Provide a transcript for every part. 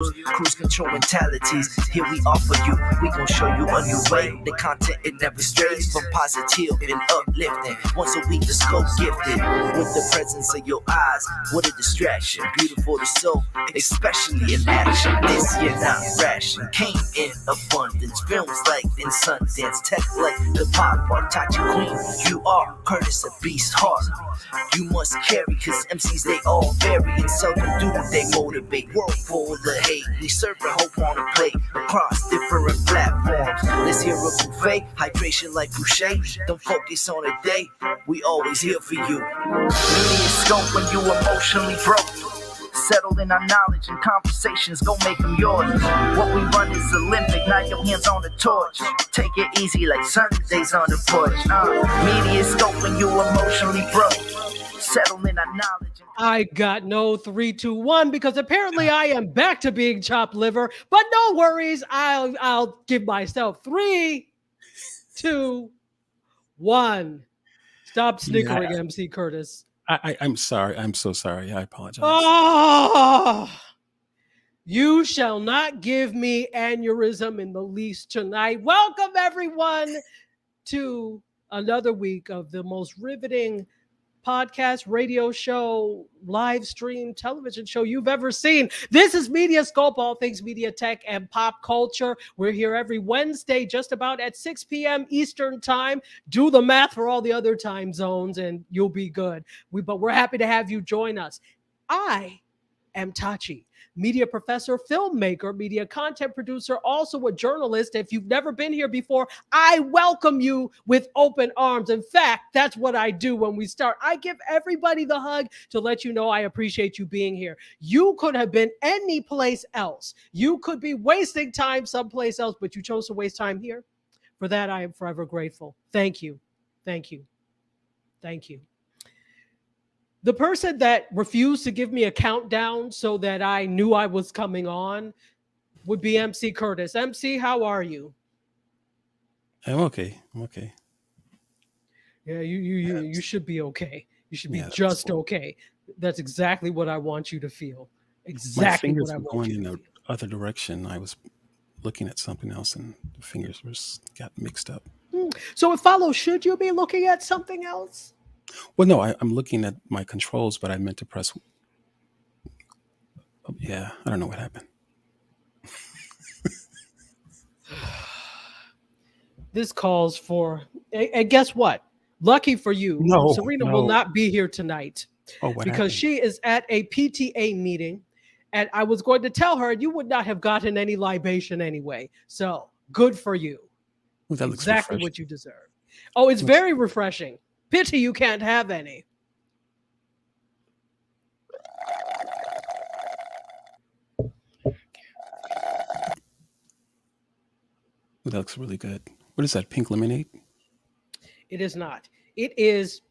cruise control mentalities. Here we offer you, we gon' show you a new way. The content it never strays from positive and uplifting. Once a week, the scope gifted with the presence of your eyes. What a distraction, beautiful to soul, especially in action. This year not ration, came in abundance. Films like in Sundance, tech like the pop art. Tachi Queen, you are Curtis a beast heart. You must carry, cause MCs they all vary and seldom do they motivate. World full of hate, we serve the hope on a plate across different platforms. Let's hear a buffet, hydration like Boucher. Don't focus on a day, we always here for you. MediaScope when you emotionally broke. Settled in our knowledge and conversations, go make them yours. What we run is Olympic, now your hands on the torch. Take it easy like Sundays on the porch. MediaScope when you emotionally broke. Settled in our knowledge. I got no 3, 2, 1 because apparently I am back to being chopped liver. But no worries, I'll give myself 3, 2, 1. Stop snickering, MC Curtis. I'm sorry. I'm so sorry. I apologize. Oh, you shall not give me aneurysm in the least tonight. Welcome, everyone, to another week of the most riveting podcast, radio show, live stream, television show you've ever seen. This is MediaScope, all things media, tech, and pop culture. We're here every Wednesday, just about at 6 p.m. Eastern time. Do the math for all the other time zones, and you'll be good. But we're happy to have you join us. I am Tachi, media professor, filmmaker, media content producer, also a journalist. If you've never been here before, I welcome you with open arms. In fact, that's what I do when we start. I give everybody the hug to let you know I appreciate you being here. You could have been any place else. You could be wasting time someplace else, but you chose to waste time here. For that, I am forever grateful. Thank you. Thank you. Thank you. The person that refused to give me a countdown so that I knew I was coming on would be MC Curtis. MC, how are you? I'm okay. Yeah, you should be okay. You should be just cool. Okay. That's exactly what I want you to feel. Exactly what I want you to feel. My fingers were going in the other direction. I was looking at something else and the fingers got mixed up. So it follows, should you be looking at something else? Well, no, I'm looking at my controls, but I meant to press. Yeah, I don't know what happened. This calls for, and guess what? Lucky for you, Serena will not be here tonight because happened? She is at a PTA meeting, and I was going to tell her you would not have gotten any libation anyway. So good for you. Ooh, that looks exactly refreshing. What you deserve. Oh, it's very refreshing. Pity you can't have any. Ooh, that looks really good. What is that, pink lemonade? It is not. It is,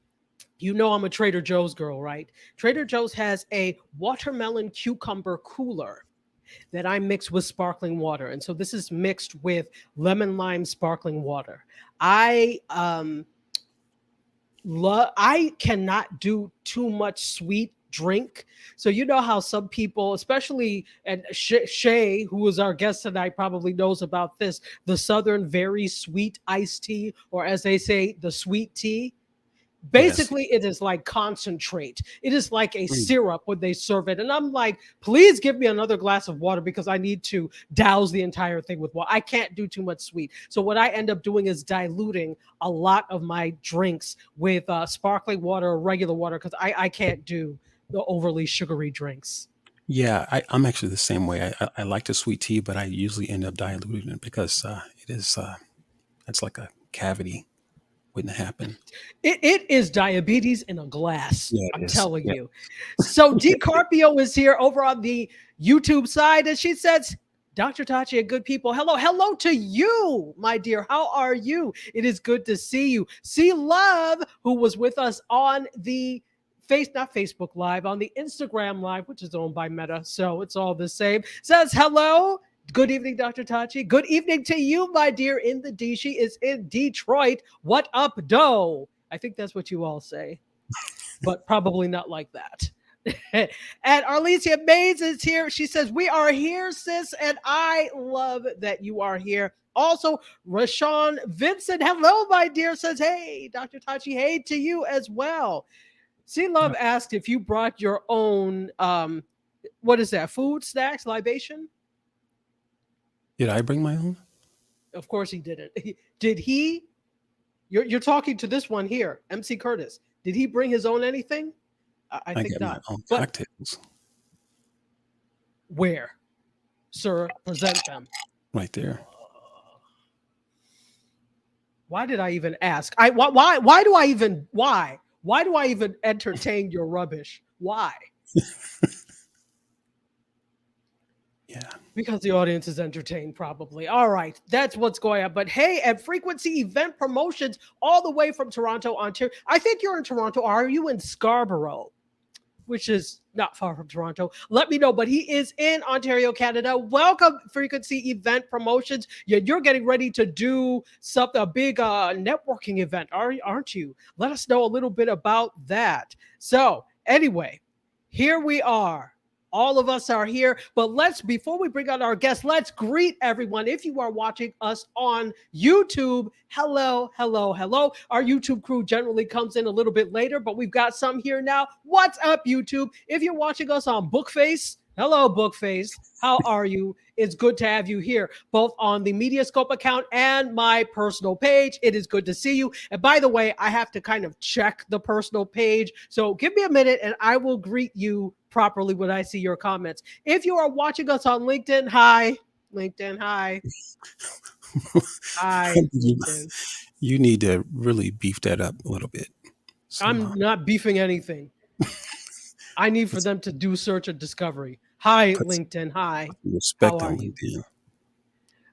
I'm a Trader Joe's girl, right? Trader Joe's has a watermelon cucumber cooler that I mix with sparkling water. And so this is mixed with lemon lime sparkling water. I cannot do too much sweet drink. So you know how some people, especially, and Shay, who is our guest tonight, probably knows about this, the Southern very sweet iced tea, or as they say, the sweet tea. Basically, It is like concentrate. It is like a syrup when they serve it. And I'm like, please give me another glass of water because I need to douse the entire thing with water. I can't do too much sweet. So what I end up doing is diluting a lot of my drinks with sparkling water or regular water because I can't do the overly sugary drinks. Yeah, I'm actually the same way. I like the sweet tea, but I usually end up diluting it because it's like a cavity. Wouldn't happen. It is diabetes in a glass. Yeah, I'm telling you. So DiCarpio is here over on the YouTube side, and she says, Dr. Tachi and good people, hello to you, my dear. How are you? It is good to see you. See Love, who was with us on the not Facebook Live, on the Instagram Live, which is owned by Meta, so it's all the same, says hello. Good evening, Dr. Tachi. Good evening to you, my dear, in the D. She is in Detroit. What up, doe? I think that's what you all say, but probably not like that. And Arlesia Mays is here. She says, "We are here, sis, and I love that you are here." Also, Rashawn Vincent, hello, my dear, says, "Hey, Dr. Tachi, hey to you as well." C Love asked if you brought your own, what is that, food, snacks, libation? Did I bring my own? Of course he didn't. Did he? You're talking to this one here, MC Curtis. Did he bring his own anything? I think get not. my own But cocktails where, sir? Present them. right there. Why did I even ask? Why do I even entertain your rubbish? Why? Yeah. Because the audience is entertained, probably. All right, that's what's going on. But hey, at Frequency Event Promotions, all the way from Toronto, Ontario. I think you're in Toronto. Are you in Scarborough? Which is not far from Toronto. Let me know. But he is in Ontario, Canada. Welcome, Frequency Event Promotions. You're getting ready to do something, a big networking event, aren't you? Let us know a little bit about that. So anyway, here we are. All of us are here, but before we bring out our guests, let's greet everyone. If you are watching us on YouTube, hello, hello, hello. Our YouTube crew generally comes in a little bit later, but we've got some here now. What's up, YouTube? If you're watching us on Bookface, hello, Bookface. How are you? It's good to have you here, both on the MediaScope account and my personal page. It is good to see you. And by the way, I have to kind of check the personal page. So give me a minute and I will greet you properly when I see your comments. If you are watching us on LinkedIn, hi. LinkedIn, hi. Hi. You need to really beef that up a little bit. I'm not beefing anything. I need for them to do search and discovery. Hi, LinkedIn. Hi. Respect on LinkedIn.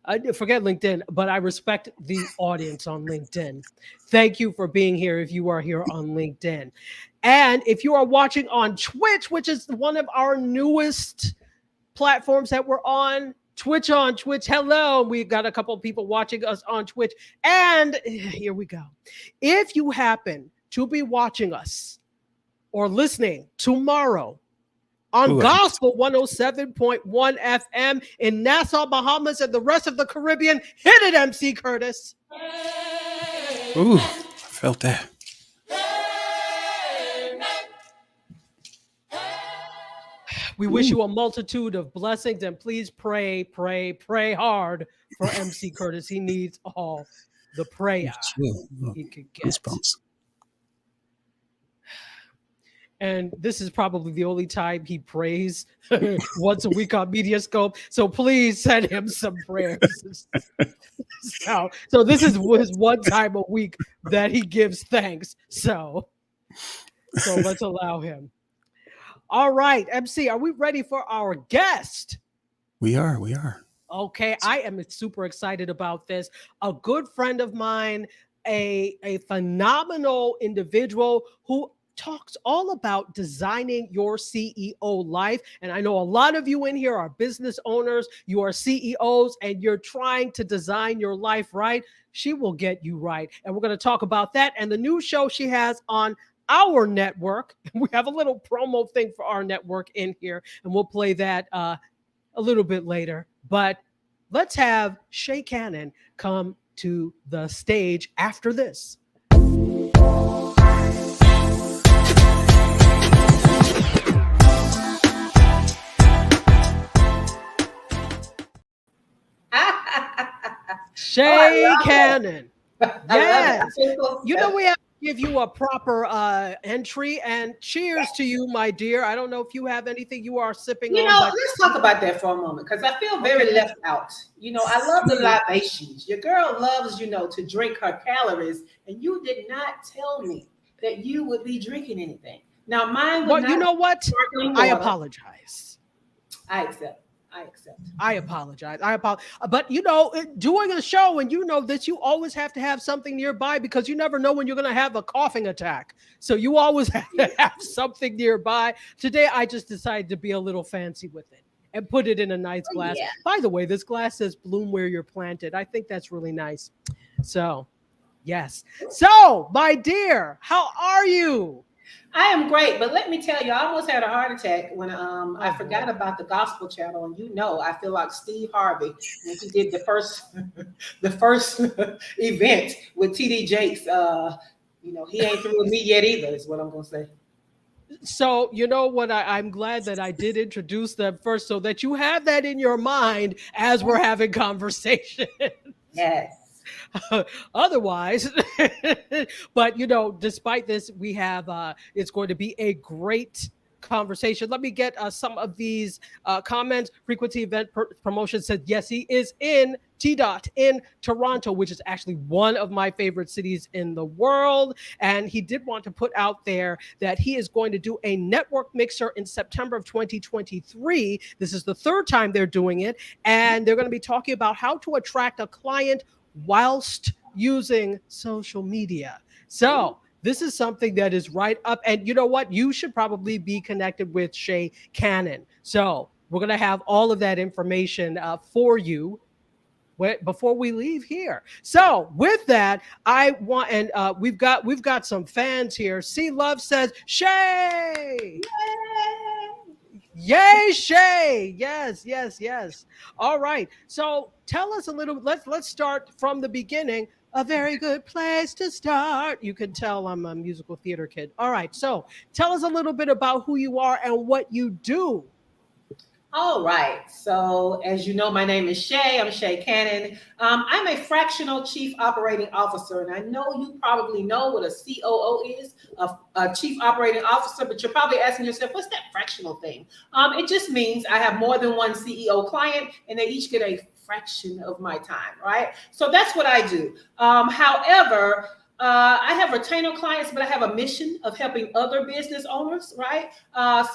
I forget LinkedIn, but I respect the audience on LinkedIn. Thank you for being here if you are here on LinkedIn. And if you are watching on Twitch, which is one of our newest platforms that we're on, Twitch, hello. We've got a couple of people watching us on Twitch. And here we go. If you happen to be watching us or listening tomorrow on Gospel 107.1 FM in Nassau, Bahamas, and the rest of the Caribbean, hit it, MC Curtis. Ooh, I felt that. We wish you a multitude of blessings, and please pray hard for MC Curtis. He needs all the prayer he could get. And this is probably the only time he prays once a week on MediaScope. So please send him some prayers. So this is his one time a week that he gives thanks. So let's allow him. All right, MC, are we ready for our guest? We are. Okay, I am super excited about this. A good friend of mine, a phenomenal individual who talks all about designing your CEO life. And I know a lot of you in here are business owners, you are CEOs, and you're trying to design your life right. She will get you right. And we're going to talk about that and the new show she has on our network. We have a little promo thing for our network in here, and we'll play that a little bit later. But let's have Sha Cannon come to the stage after this. Sha Cannon. Yes. You know, we have to give you a proper entry, and cheers to you, my dear. I don't know if you have anything you are sipping on. But let's talk about that for a moment, because I feel very left out. I love the libations. Your girl loves, to drink her calories, and you did not tell me that you would be drinking anything. Now, mine would not. You know what? I apologize. I accept. I apologize. But doing a show, and that you always have to have something nearby, because you never know when you're going to have a coughing attack. So you always have to have something nearby. Today, I just decided to be a little fancy with it and put it in a nice glass. Yeah. By the way, this glass says "Bloom where you're planted." I think that's really nice. So, yes. So, my dear, how are you? I am great, but let me tell you, I almost had a heart attack when I forgot about the gospel channel. And I feel like Steve Harvey when he did the first the first event with TD Jakes. He ain't through with me yet either, is what I'm gonna say. So, you know what? I'm glad that I did introduce them first so that you have that in your mind as we're having conversation. Yes. Otherwise, but despite this, we have it's going to be a great conversation. Let me get some of these comments. Frequency Event Promotion said yes, he is in T-Dot in Toronto, which is actually one of my favorite cities in the world. And he did want to put out there that he is going to do a network mixer in September of 2023. This is the third time they're doing it. And they're going to be talking about how to attract a client whilst using social media. So this is something that is right up. And you know what? You should probably be connected with Sha Cannon. So we're going to have all of that information for you before we leave here. So with that, I want, and we've got some fans here. C Love says, Shay! Yay, Shay! Yes, yes, yes. All right. So tell us a little. Let's start from the beginning. A very good place to start. You can tell I'm a musical theater kid. All right. So tell us a little bit about who you are and what you do. All right. So, as you know, my name is Shay. I'm Sha Cannon. I'm a fractional chief operating officer, and I know you probably know what a COO is, a chief operating officer. But you're probably asking yourself, "What's that fractional thing?" It just means I have more than one CEO client, and they each get a fraction of my time. Right. So that's what I do. However, I have retainer clients, but I have a mission of helping other business owners, right?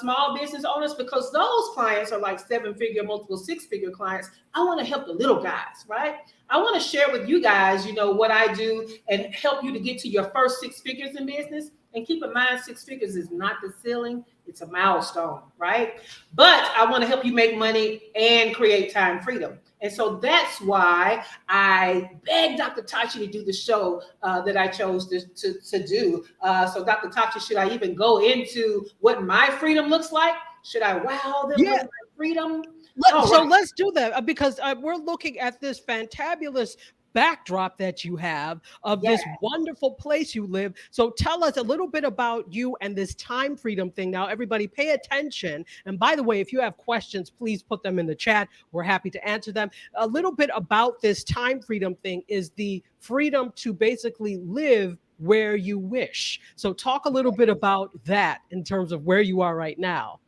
Small business owners, because those clients are like 7-figure, multiple 6-figure clients. I want to help the little guys, right? I want to share with you guys, what I do and help you to get to your first 6 figures in business. And keep in mind, 6 figures is not the ceiling. It's a milestone, right? But I want to help you make money and create time freedom. And so that's why I begged Dr. Tachi to do the show that I chose to do. So Dr. Tachi, should I even go into what my freedom looks like? Should I wow them with my freedom? Let's do that because we're looking at this fantabulous backdrop that you have of this wonderful place you live. So tell us a little bit about you and this time freedom thing. Now, everybody pay attention. And by the way, if you have questions, please put them in the chat. We're happy to answer them. A little bit about this time freedom thing is the freedom to basically live where you wish. So talk a little bit about that in terms of where you are right now.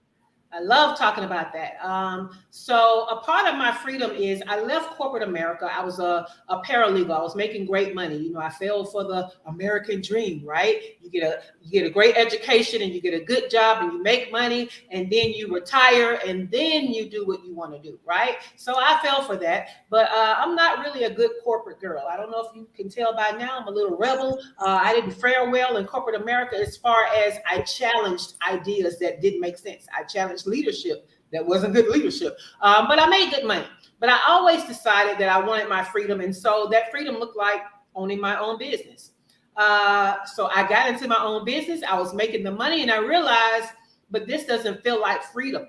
I love talking about that. So a part of my freedom is I left corporate America. I was a paralegal. I was making great money. I fell for the American dream, right? You get a great education and you get a good job and you make money and then you retire and then you do what you want to do, right? So I fell for that, but I'm not really a good corporate girl. I don't know if you can tell by now, I'm a little rebel. I didn't fare well in corporate America as far as I challenged ideas that didn't make sense. I challenged leadership that wasn't good leadership, but I made good money. But I always decided that I wanted my freedom, and so that freedom looked like owning my own business. So I got into my own business. I was making the money, and I realized, but this doesn't feel like freedom.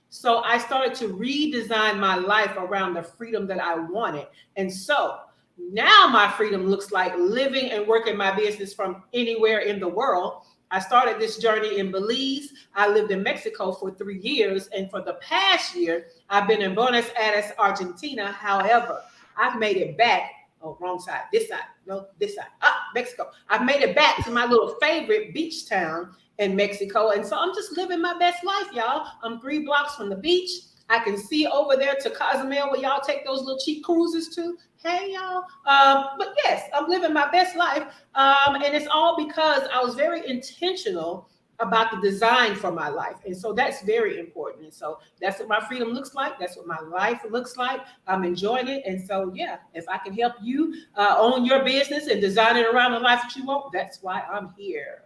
So I started to redesign my life around the freedom that I wanted, and so now my freedom looks like living and working my business from anywhere in the world. I started this journey in Belize. I lived in Mexico for 3 years. And for the past year, I've been in Buenos Aires, Argentina. However, I've made it back. Oh, wrong side. This side. No, this side. Mexico. I've made it back to my little favorite beach town in Mexico. And so I'm just living my best life, y'all. I'm 3 blocks from the beach. I can see over there to Cozumel where y'all take those little cheap cruises to. Hey, y'all. But yes, I'm living my best life. And it's all because I was very intentional about the design for my life. And so that's very important. And so that's what my freedom looks like. That's what my life looks like. I'm enjoying it. And so, yeah, if I can help you own your business and design it around the life that you want, that's why I'm here.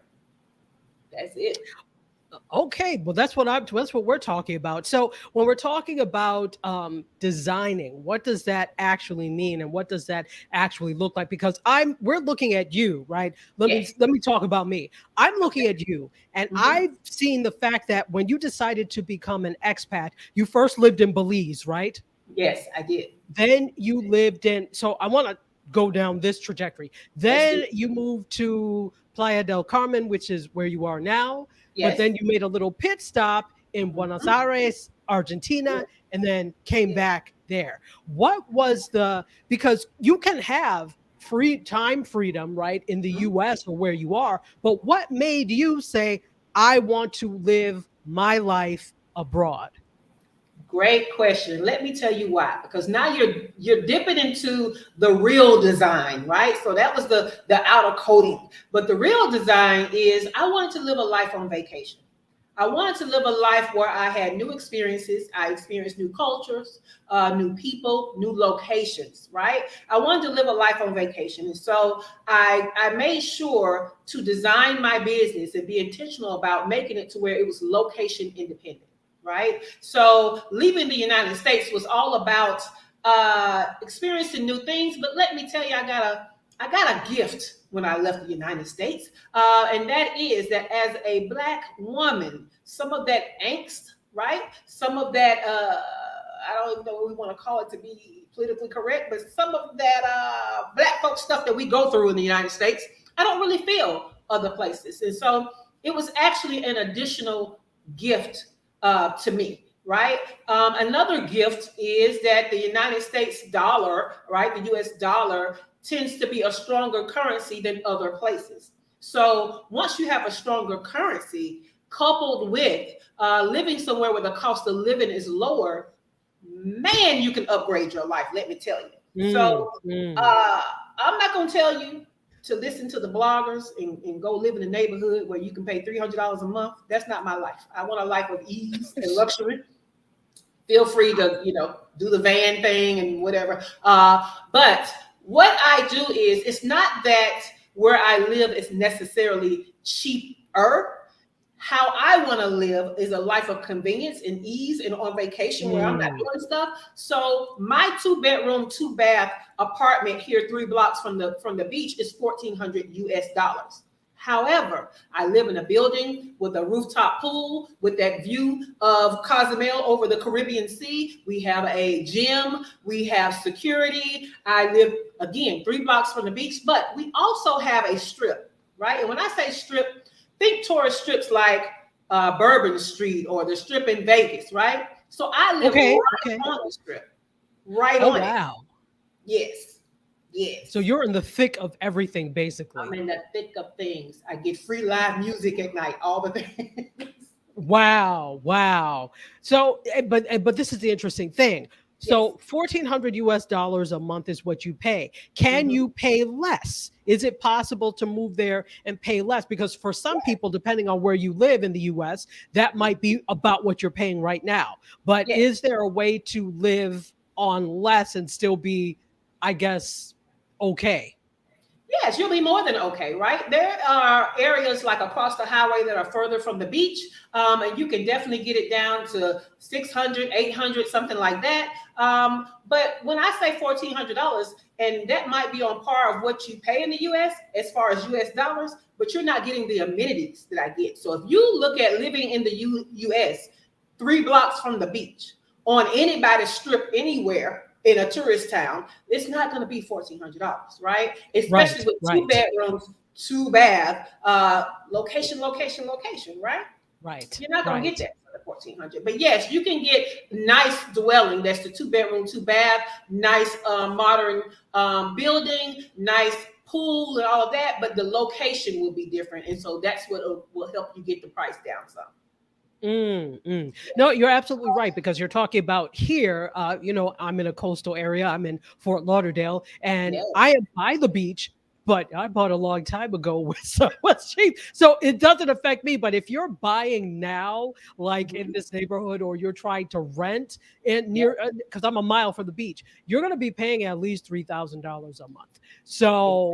That's it. Okay, well, that's what we're talking about. So when we're talking about designing, what does that actually mean, and what does that actually look like? Because we're looking at you, right? Yes. Let me talk about me. I'm looking at you, and Mhm. I've seen the fact that when you decided to become an expat, you first lived in Belize, right? Yes, I did. Then you lived in, so I want to go down this trajectory. Let's do Then it. you moved to Playa del Carmen, which is where you are now. But Yes. then you made a little pit stop in Buenos Mhm. Aires, Argentina, Yes. and then came Yes. back there. What was because you can have free time freedom, right, in the Mhm. US or where you are, but what made you say, I want to live my life abroad? Great question. Let me tell you why. Because now you're dipping into the real design, right? So that was the outer coating, but the real design is I wanted to live a life on vacation. I wanted to live a life where I had new experiences. I experienced new cultures, new people, new locations, right? I wanted to live a life on vacation. And so I made sure to design my business and be intentional about making it to where it was location independent, right? So leaving the United States was all about experiencing new things. But let me tell you, I got a gift when I left the United States, and that is that as a Black woman, some of that angst, right? Some of that, I don't even know what we want to call it to be politically correct, but some of that Black folk stuff that we go through in the United States, I don't really feel other places. And so it was actually an additional gift to me, right? Another gift is that the United States dollar, right, the US dollar, tends to be a stronger currency than other places. So once you have a stronger currency, coupled with living somewhere where the cost of living is lower, man, you can upgrade your life. Let me tell you. Mm, So mm. uh, I'm not going to tell you to listen to the bloggers and go live in a neighborhood where you can pay $300 a month. That's not my life. I want a life of ease and luxury. Feel free to, do the van thing and whatever. But what I do is, it's not that where I live is necessarily cheaper. How I want to live is a life of convenience and ease and on vacation where I'm not Mm. doing stuff. So my 2-bedroom, 2-bath apartment here 3 blocks from the beach is $1,400 US. However, I live in a building with a rooftop pool with that view of Cozumel over the Caribbean Sea. We have a gym, we have security. I live again 3 blocks from the beach, but we also have a strip, right? And when I say strip, think tourist strips like Bourbon Street or the strip in Vegas, right? So I live Okay, right okay. on the strip, right Oh, on it. wow. Yes, So yes. you're in the thick of everything, I'm basically. in the thick of things. I get free live music at night, all the things. Wow, wow. So, but this is the interesting thing. Yes. So, $1,400 a month is what you pay. Can Mhm. you pay less? Is it possible to move there and pay less? Because for some people, depending on where you live in the US, that might be about what you're paying right now. But Yes. is there a way to live on less and still be, I guess, okay? Yes, you'll be more than okay, right? There are areas like across the highway that are further from the beach, and you can definitely get it down to 600, 800, something like that. But when I say $1,400, and that might be on par of what you pay in the US as far as US dollars, but you're not getting the amenities that I get. So if you look at living in the US, 3 blocks from the beach, on anybody's strip anywhere in a tourist town, it's not going to be $1,400, right? Especially Right, with two right, bedrooms, 2 bath, location, location, location, right? right, You're not going to get right. that for the 1,400. But yes, you can get nice dwelling. That's the 2-bedroom, 2 bath, nice modern building, nice pool and all of that. But the location will be different, and so that's what will help you get the price down some. Mm, mm. No, you're absolutely right because you're talking about here. I'm in a coastal area. I'm in Fort Lauderdale, and Yes. I am by the beach. But I bought a long time ago with so much cheap, so it doesn't affect me. But if you're buying now, like in Mhm. this neighborhood, or you're trying to rent in Yes. near, because I'm a mile from the beach, you're going to be paying at least $3,000 a month. So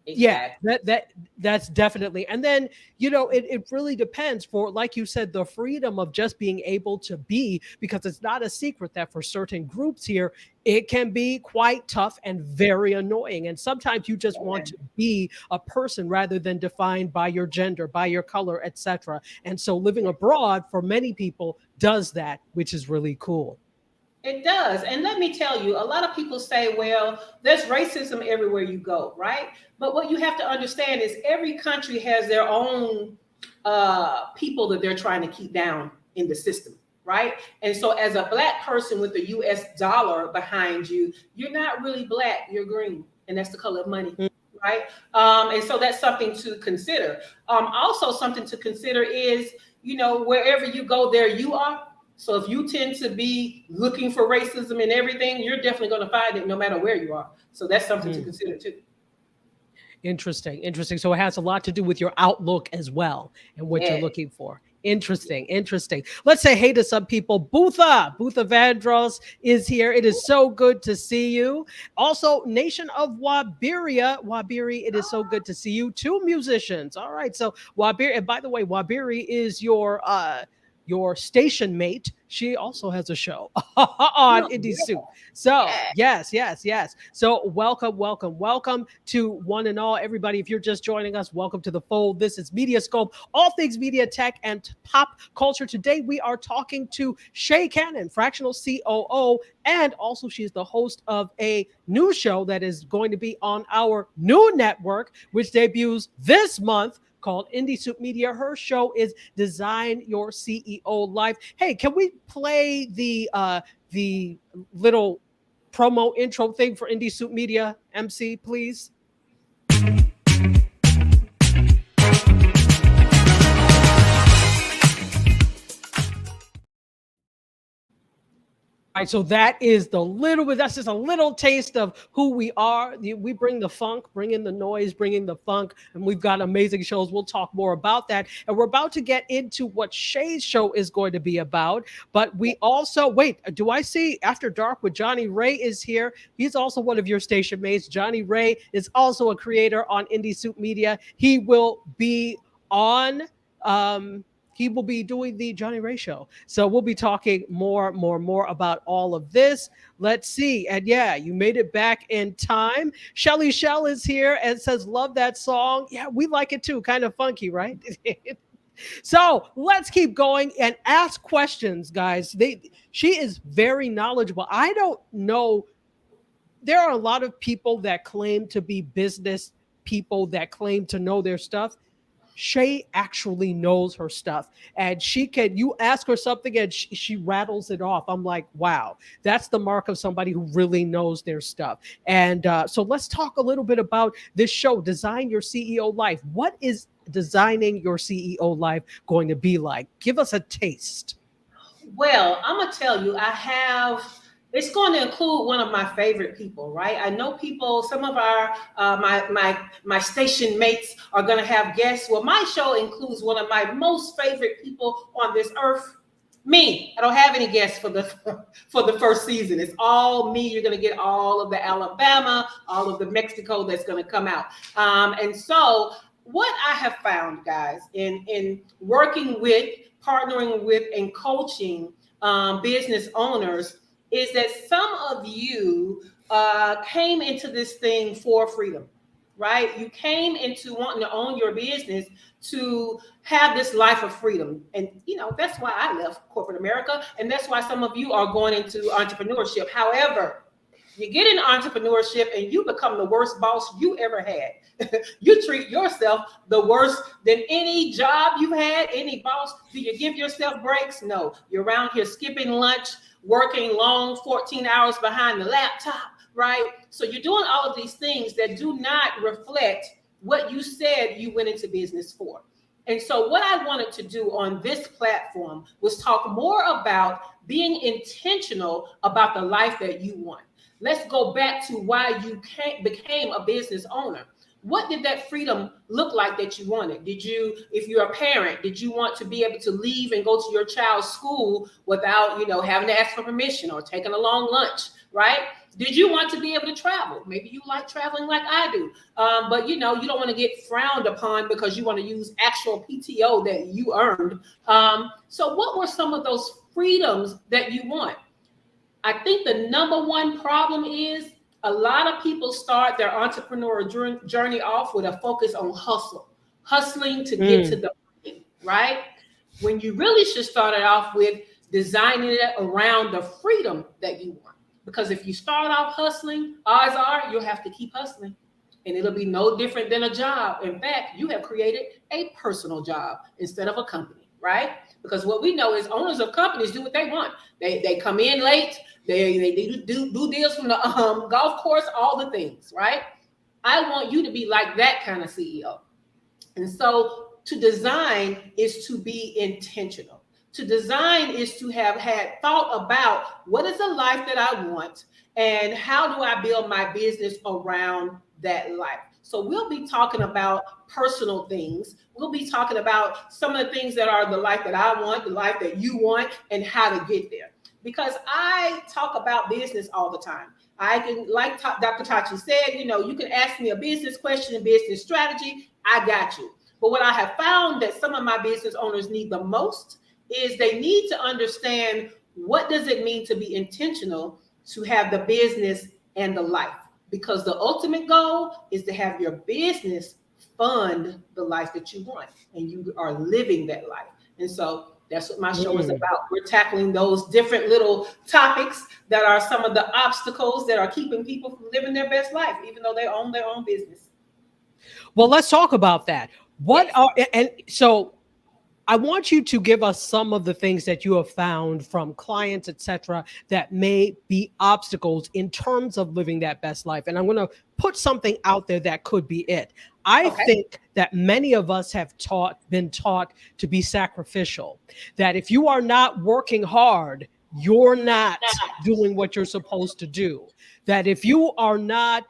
Yeah, Exactly. that's definitely. And then, it really depends for, like you said, the freedom of just being able to be, because it's not a secret that for certain groups here, it can be quite tough and very annoying. And sometimes you just want to be a person rather than defined by your gender, by your color, etc. And so living abroad for many people does that, which is really cool. It does. And let me tell you, a lot of people say, well, there's racism everywhere you go, right? But what you have to understand is every country has their own people that they're trying to keep down in the system, right? And so, as a black person with the US dollar behind you, you're not really black, you're green. And that's the color of money. Right. And so that's something to consider. Also, something to consider is, wherever you go, there you are. So if you tend to be looking for racism and everything, you're definitely going to find it no matter where you are. So that's something to consider too. Interesting. So it has a lot to do with your outlook as well and what you're Yeah. looking for. Interesting. Let's say hey to some people. Butha Vandross is here. It is so good to see you. Also, Nation of Wabiri, it is so good to see you. Two musicians. All right. So Wabiri, and by the way, Wabiri is your station mate. She also has a show on Oh, Indie yeah. Soup. So Yeah. yes. So welcome to one and all, everybody. If you're just joining us, welcome to the fold. This is MediaScope, all things media, tech, and pop culture. Today we are talking to Sha Cannon, Fractional COO, and also she's the host of a new show that is going to be on our new network, which debuts this month, called Indie Soup Media. Her show is Design Your CEO Life. Hey, can we play the little promo intro thing for Indie Soup Media, MC, please? All right, so that's just a little taste of who we are. We bring the funk, bring in the noise, bring in the funk, and we've got amazing shows. We'll talk more about that. And we're about to get into what Shay's show is going to be about. But we also, wait, do I see After Dark with Johnny Ray is here? He's also one of your station mates. Johnny Ray is also a creator on Indie Soup Media. He will be on, he will be doing the Johnny Ray show. So we'll be talking more about all of this. Let's see. And yeah, you made it back in time. Shelly Shell is here and says, love that song. Yeah, we like it too. Kind of funky, right? So let's keep going and ask questions, guys. She is very knowledgeable. I don't know. There are a lot of people that claim to be business people that claim to know their stuff. Shay actually knows her stuff, and you ask her something and she rattles it off. I'm like, wow, that's the mark of somebody who really knows their stuff. And so let's talk a little bit about this show, Design Your CEO Life. What is designing your CEO life going to be like? Give us a taste. Well, I'm gonna tell you, it's going to include one of my favorite people, right? I know people, some of our my station mates are going to have guests. Well, my show includes one of my most favorite people on this earth, me. I don't have any guests for the first season. It's all me. You're going to get all of the Alabama, all of the Mexico that's going to come out. And so what I have found, guys, in working with, partnering with, and coaching business owners, is that some of you came into this thing for freedom, right? You came into wanting to own your business to have this life of freedom. And, that's why I left corporate America. And that's why some of you are going into entrepreneurship. However, you get into entrepreneurship and you become the worst boss you ever had. You treat yourself the worst than any job you've had, any boss. Do you give yourself breaks? No. You're around here skipping lunch, working long 14 hours behind the laptop, right? So you're doing all of these things that do not reflect what you said you went into business for. And so what I wanted to do on this platform was talk more about being intentional about the life that you want. Let's go back to why you became a business owner. What did that freedom look like that you wanted? Did you, if you're a parent, did you want to be able to leave and go to your child's school without, having to ask for permission or taking a long lunch, right? Did you want to be able to travel? Maybe you like traveling like I do, but you don't want to get frowned upon because you want to use actual PTO that you earned. So what were some of those freedoms that you want? I think the number one problem is a lot of people start their entrepreneurial journey off with a focus on hustling to get to the money, right? When you really should start it off with designing it around the freedom that you want. Because if you start off hustling, odds are you'll have to keep hustling. And it'll be no different than a job. In fact, you have created a personal job instead of a company, right? Because what we know is owners of companies do what they want. They come in late, they do deals from the golf course, all the things, right? I want you to be like that kind of CEO. And so to design is to be intentional. To design is to have had thought about what is the life that I want and how do I build my business around that life. So we'll be talking about personal things. We'll be talking about some of the things that are the life that I want, the life that you want, and how to get there. Because I talk about business all the time. I can, like Dr. Tachi said, you can ask me a business question and business strategy. I got you. But what I have found that some of my business owners need the most is they need to understand what does it mean to be intentional to have the business and the life. Because the ultimate goal is to have your business fund the life that you want, and you are living that life. And so that's what my show is about. We're tackling those different little topics that are some of the obstacles that are keeping people from living their best life, even though they own their own business. Well, let's talk about that. So I want you to give us some of the things that you have found from clients, etc., that may be obstacles in terms of living that best life. And I'm going to put something out there that could be it. I think that many of us have been taught to be sacrificial, that if you are not working hard, you're not doing what you're supposed to do, that if you are not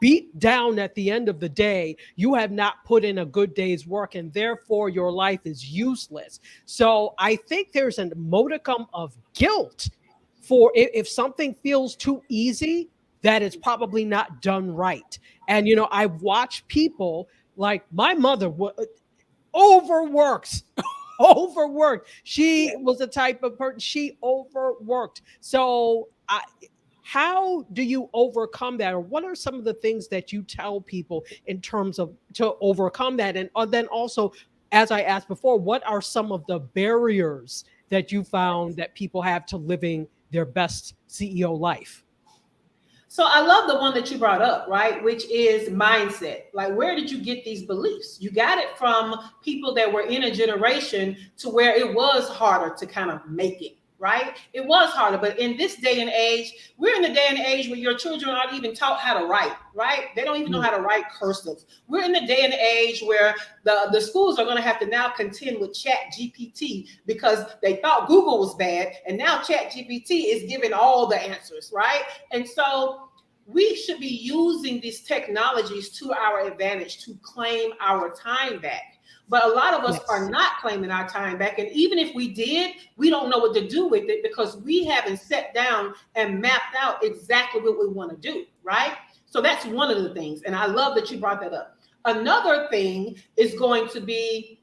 beat down at the end of the day, you have not put in a good day's work, and therefore your life is useless. So I think there's a modicum of guilt for if something feels too easy, that it's probably not done right. And I've watched people like my mother overworks. Overworked. She was the type of person, she overworked. So how do you overcome that? Or what are some of the things that you tell people in terms of to overcome that? And then also, as I asked before, what are some of the barriers that you found that people have to living their best CEO life? So I love the one that you brought up, right? Which is mindset. Like, where did you get these beliefs? You got it from people that were in a generation to where it was harder to kind of make it, right? It was harder. But in this day and age, we're in the day and age where your children aren't even taught how to write, right? They don't even know how to write cursive. We're in the day and age where the schools are going to have to now contend with Chat GPT because they thought Google was bad. And now Chat GPT is giving all the answers, right? And so we should be using these technologies to our advantage to claim our time back. But a lot of us are not claiming our time back. And even if we did, we don't know what to do with it because we haven't sat down and mapped out exactly what we want to do, right? So that's one of the things. And I love that you brought that up. Another thing is going to be,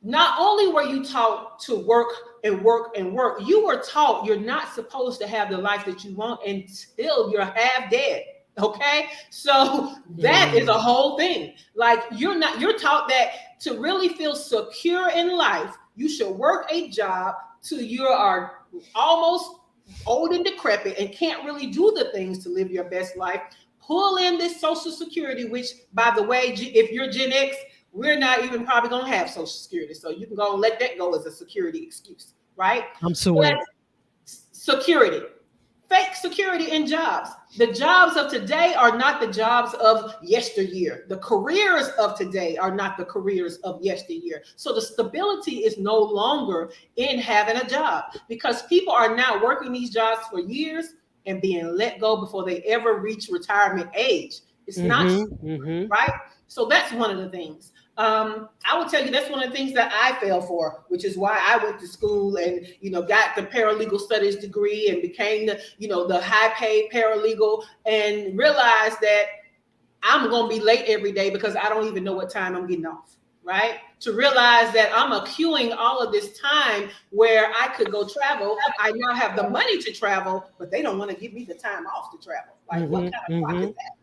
not only were you taught to work and work and work, you were taught you're not supposed to have the life that you want until you're half dead. Okay. So that is a whole thing. Like you're taught that to really feel secure in life, you should work a job till you are almost old and decrepit and can't really do the things to live your best life. Pull in this Social Security, which, by the way, if you're Gen X, we're not even probably going to have Social Security. So you can go and let that go as a security excuse, right? I'm sorry. Security. Fake security in jobs. The jobs of today are not the jobs of yesteryear. The careers of today are not the careers of yesteryear. So the stability is no longer in having a job because people are now working these jobs for years and being let go before they ever reach retirement age. It's not right. So that's one of the things. I will tell you that's one of the things that I fell for, which is why I went to school and got the paralegal studies degree and became the high paid paralegal, and realized that I'm going to be late every day because I don't even know what time I'm getting off. Right? To realize that I'm accruing all of this time where I could go travel. I now have the money to travel, but they don't want to give me the time off to travel. Like, what kind of clock is that?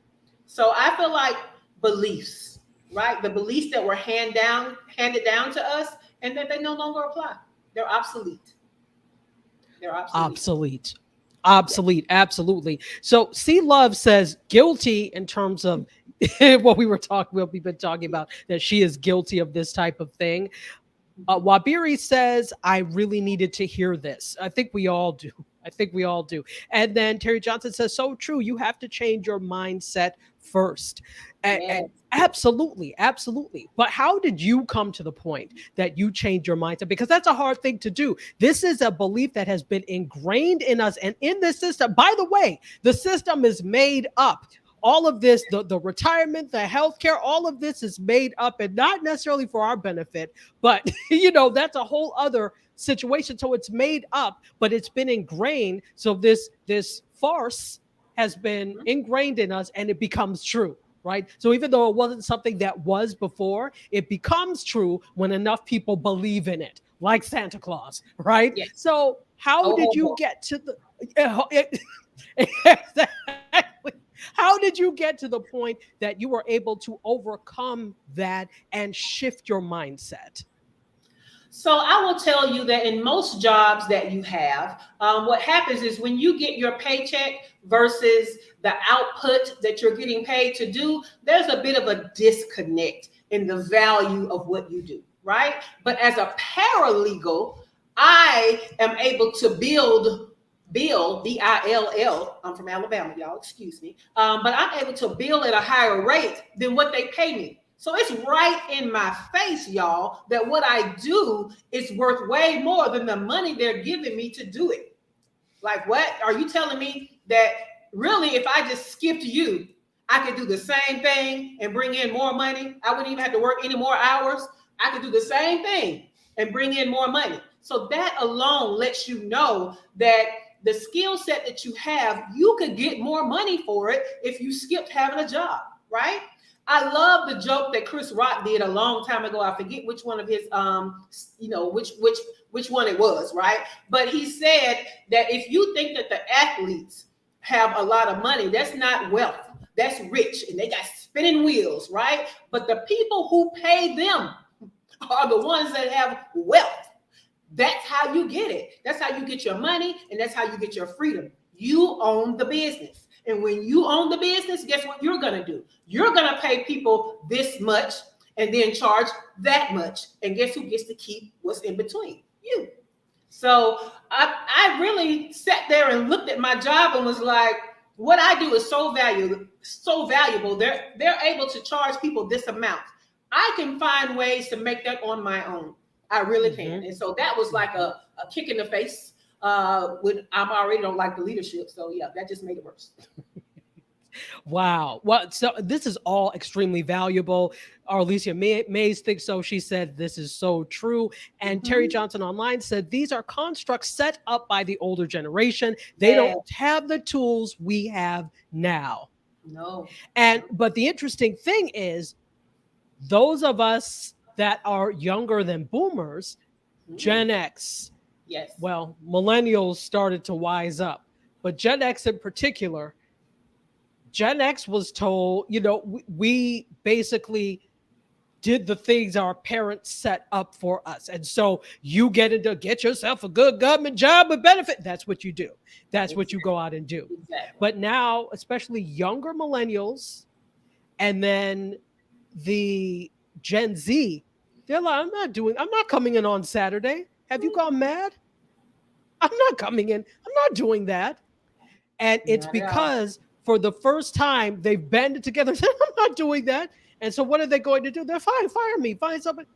So I feel like beliefs, right? The beliefs that were handed down to us, and that they no longer apply. They're obsolete. They're obsolete. Obsolete, absolutely. So C Love says guilty in terms of what we've been talking about, that she is guilty of this type of thing. Wabiri says, I really needed to hear this. I think we all do. And then Terry Johnson says, so true. You have to change your mindset first. And absolutely. But how did you come to the point that you changed your mindset? Because that's a hard thing to do. This is a belief that has been ingrained in us and in this system. By the way, the system is made up. All of this, the retirement, the healthcare, all of this is made up, and not necessarily for our benefit, but that's a whole other situation. So it's made up, but it's been ingrained. So this farce has been ingrained in us, and it becomes true, right? So even though it wasn't something that was before, it becomes true when enough people believe in it, like Santa Claus, right? Yes. So how did you get to the exactly? How did you get to the point that you were able to overcome that and shift your mindset? So I will tell you that in most jobs that you have, what happens is when you get your paycheck versus the output that you're getting paid to do, there's a bit of a disconnect in the value of what you do, right? But as a paralegal, I am able to bill, B-I-L-L. I'm from Alabama, y'all, excuse me. But I'm able to bill at a higher rate than what they pay me. So it's right in my face, y'all, that what I do is worth way more than the money they're giving me to do it. Like, what? Are you telling me that really if I just skipped you, I could do the same thing and bring in more money? I wouldn't even have to work any more hours. I could do the same thing and bring in more money. So that alone lets you know that the skill set that you have, you could get more money for it if you skipped having a job, right? I love the joke that Chris Rock did a long time ago. I forget which one of his, which one it was, right? But he said that if you think that the athletes have a lot of money, that's not wealth. That's rich, and they got spinning wheels, right? But the people who pay them are the ones that have wealth. That's how you get it. That's how you get your money, and that's how you get your freedom. You own the business. And when you own the business, guess what you're going to do? You're going to pay people this much and then charge that much. And guess who gets to keep what's in between? You. So I really sat there and looked at my job and was like, what I do is so valuable. They're able to charge people this amount. I can find ways to make that on my own. I really can. And so that was like a kick in the face. When I already don't like the leadership. So yeah, that just made it worse. Wow. Well, so this is all extremely valuable. Alicia Mays thinks so. She said this is so true. And Terry Johnson online said these are constructs set up by the older generation. They don't have the tools we have now. No. But the interesting thing is, those of us that are younger than boomers, Gen X, yes. Well, millennials started to wise up, but Gen X in particular, Gen X was told, we basically did the things our parents set up for us. And so you get yourself a good government job with benefit. That's what you do. That's what you go out and do. Exactly. But now, especially younger millennials, and then the Gen Z, they're like, I'm not coming in on Saturday. Have you gone mad? I'm not coming in. I'm not doing that. And it's because for the first time they've banded together and said, I'm not doing that. And so what are they going to do? They're fine. Fire me. Find something.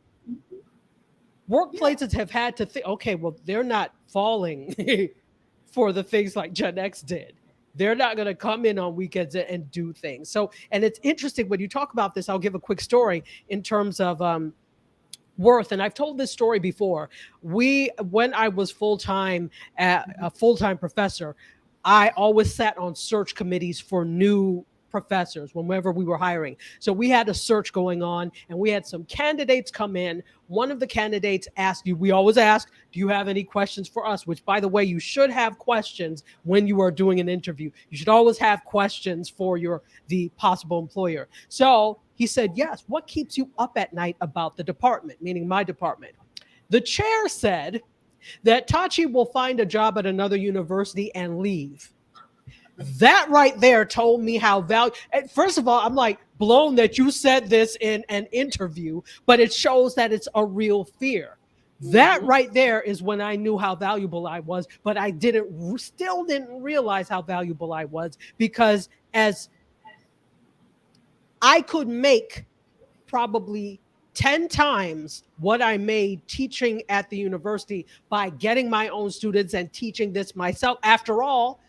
Workplaces have had to think, okay, well, they're not falling for the things like Gen X did. They're not going to come in on weekends and do things. So, and it's interesting when you talk about this, I'll give a quick story in terms of worth. And I've told this story before. When I was a full-time professor, I always sat on search committees for new professors whenever we were hiring. So we had a search going on and we had some candidates come in. One of the candidates asked we always ask, do you have any questions for us? Which, by the way, you should have questions when you are doing an interview. You should always have questions for the possible employer. So he said, yes, what keeps you up at night about the department, meaning my department? The chair said that Tachi will find a job at another university and leave. That right there told me how valuable. First of all, I'm like blown that you said this in an interview, but it shows that it's a real fear. That right there is when I knew how valuable I was, but I still didn't realize how valuable I was, because as I could make probably 10 times what I made teaching at the university by getting my own students and teaching this myself. After all,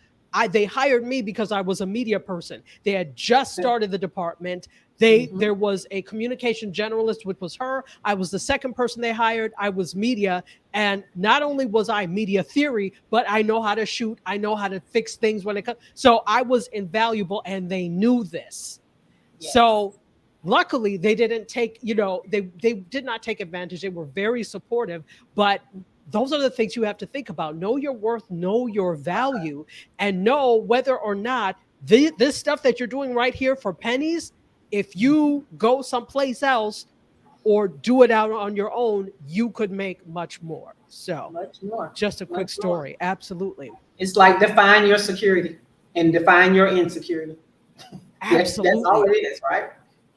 they hired me because I was a media person. They had just started the department. There was a communication generalist, which was her. I was the second person they hired. I was media. And not only was I media theory, but I know how to shoot. I know how to fix things when it comes. So I was invaluable, and they knew this. Yes. So luckily they didn't take, they did not take advantage. They were very supportive, but those are the things you have to think about. Know your worth, know your value, and know whether or not this stuff that you're doing right here for pennies, if you go someplace else or do it out on your own, you could make much more. So much more. Just a quick story. More. Absolutely. It's like define your security and define your insecurity. Absolutely. That's all it is, right?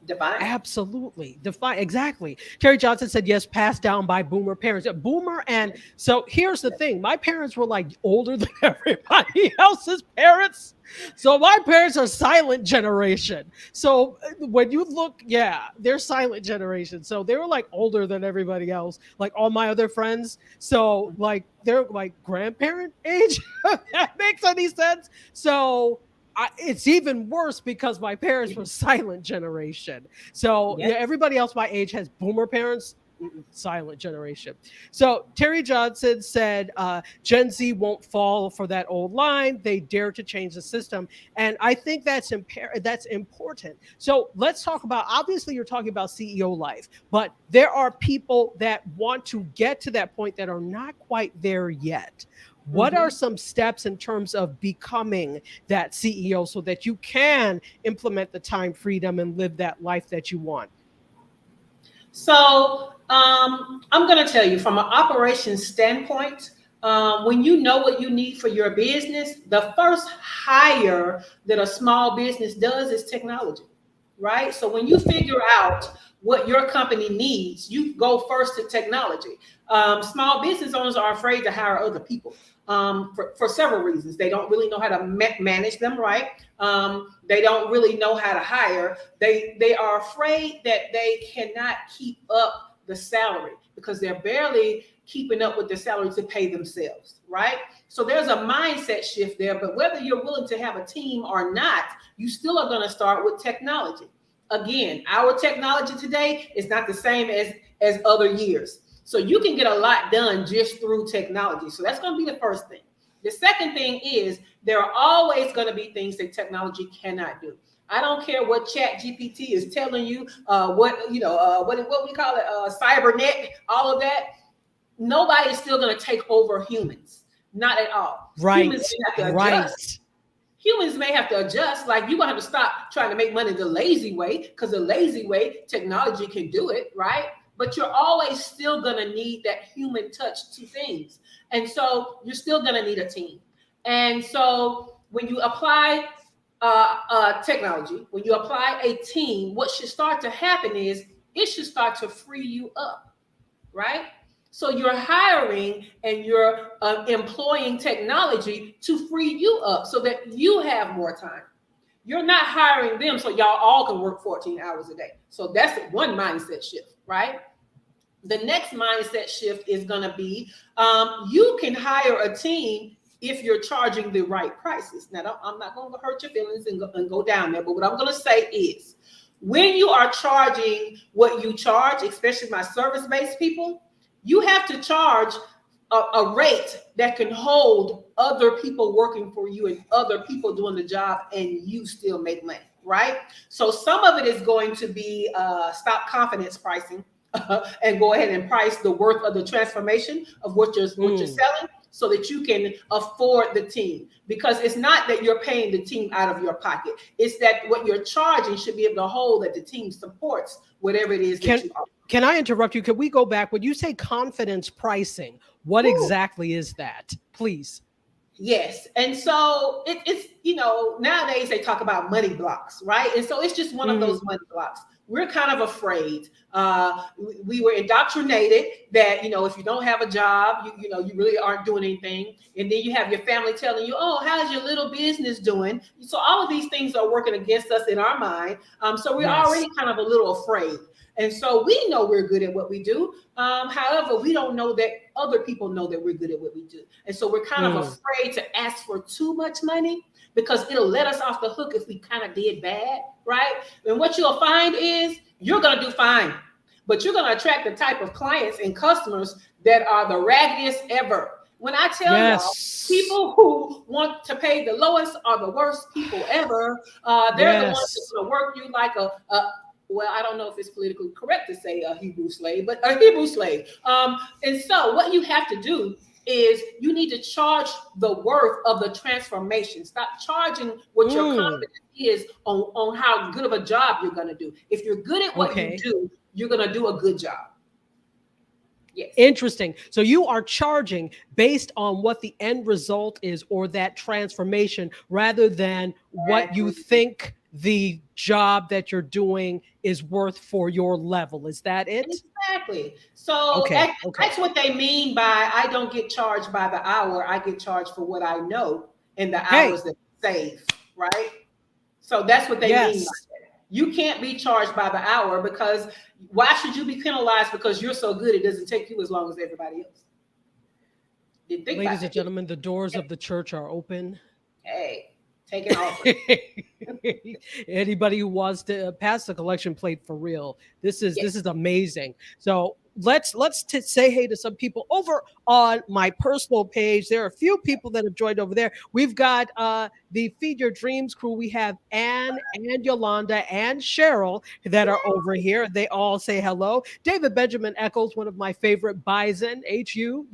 Define. Absolutely. Define. Exactly. Terry Johnson said, yes, passed down by boomer parents. Boomer. And so here's the thing. My parents were like older than everybody else's parents. So my parents are silent generation. So when you look, they're silent generation. So they were like older than everybody else, like all my other friends. So like they're like grandparent age. If that makes any sense. So it's even worse because my parents were silent generation. So everybody else my age has boomer parents, silent generation. So Terry Johnson said, Gen Z won't fall for that old line. They dare to change the system. And I think that's important. So let's talk about, obviously you're talking about CEO life, but there are people that want to get to that point that are not quite there yet. What are some steps in terms of becoming that CEO so that you can implement the time freedom and live that life that you want? So I'm going to tell you from an operations standpoint, when you know what you need for your business, the first hire that a small business does is technology, right? So when you figure out what your company needs, you go first to technology. Small business owners are afraid to hire other people. For several reasons. They don't really know how to manage them right. They don't really know how to hire. They are afraid that they cannot keep up the salary because they're barely keeping up with the salary to pay themselves, right? So there's a mindset shift there, but whether you're willing to have a team or not, you still are going to start with technology. Again, our technology today is not the same as other years. So you can get a lot done just through technology. So that's going to be the first thing. The second thing is there are always going to be things that technology cannot do. I don't care what Chat GPT is telling you, what we call it, cybernet, all of that. Nobody is still going to take over humans. Not at all. Right. Humans may have to adjust. Humans may have to adjust. Like you're going to have to stop trying to make money the lazy way, because the lazy way, technology can do it, right? But you're always still going to need that human touch to things. And so you're still going to need a team. And so when you apply technology, when you apply a team, what should start to happen is it should start to free you up, right? So you're hiring and you're employing technology to free you up so that you have more time. You're not hiring them so y'all all can work 14 hours a day. So that's one mindset shift, right? The next mindset shift is going to be you can hire a team if you're charging the right prices. Now, I'm not going to hurt your feelings and go down there, but what I'm going to say is, when you are charging what you charge, especially my service-based people, you have to charge a rate that can hold other people working for you and other people doing the job, and you still make money, right? So some of it is going to be stop confidence pricing and go ahead and price the worth of the transformation of what you're selling, so that you can afford the team. Because it's not that you're paying the team out of your pocket. It's that what you're charging should be able to hold that the team supports whatever it is that you offer. Can I interrupt you? Can we go back? When you say confidence pricing, what exactly is that, please? Yes. And so it's, nowadays they talk about money blocks, right? And so it's just one of those money blocks. We're kind of afraid. We were indoctrinated that, if you don't have a job, you really aren't doing anything. And then you have your family telling you, oh, how's your little business doing? So all of these things are working against us in our mind. So we're already kind of a little afraid. And so we know we're good at what we do. However, we don't know that other people know that we're good at what we do. And so we're kind of afraid to ask for too much money, because it'll let us off the hook if we kind of did bad, right? And what you'll find is you're going to do fine, but you're going to attract the type of clients and customers that are the raggediest ever. When I tell y'all, people who want to pay the lowest are the worst people ever. They're the ones that's going to work you like well, I don't know if it's politically correct to say a Hebrew slave, but a Hebrew slave. And so what you have to do is you need to charge the worth of the transformation. Stop charging what your confidence is on how good of a job you're going to do. If you're good at what you do, you're going to do a good job. Yes. Interesting. So you are charging based on what the end result is, or that transformation, rather than what you think the job that you're doing is worth for your level. Is that it? Exactly. So that's what they mean by, I don't get charged by the hour. I get charged for what I know and the hours that I save, right? So that's what they mean by that. You can't be charged by the hour, because why should you be penalized because you're so good it doesn't take you as long as everybody else? Ladies and gentlemen, the doors of the church are open. Hey, take it off. Anybody who wants to pass the collection plate, for real, this is amazing. So let's say hey to some people over on my personal page. There are a few people that have joined over there. We've got the Feed Your Dreams crew. We have Ann and Yolanda and Cheryl that are over here. They all say hello. David Benjamin Eccles, one of my favorite Bison, HU,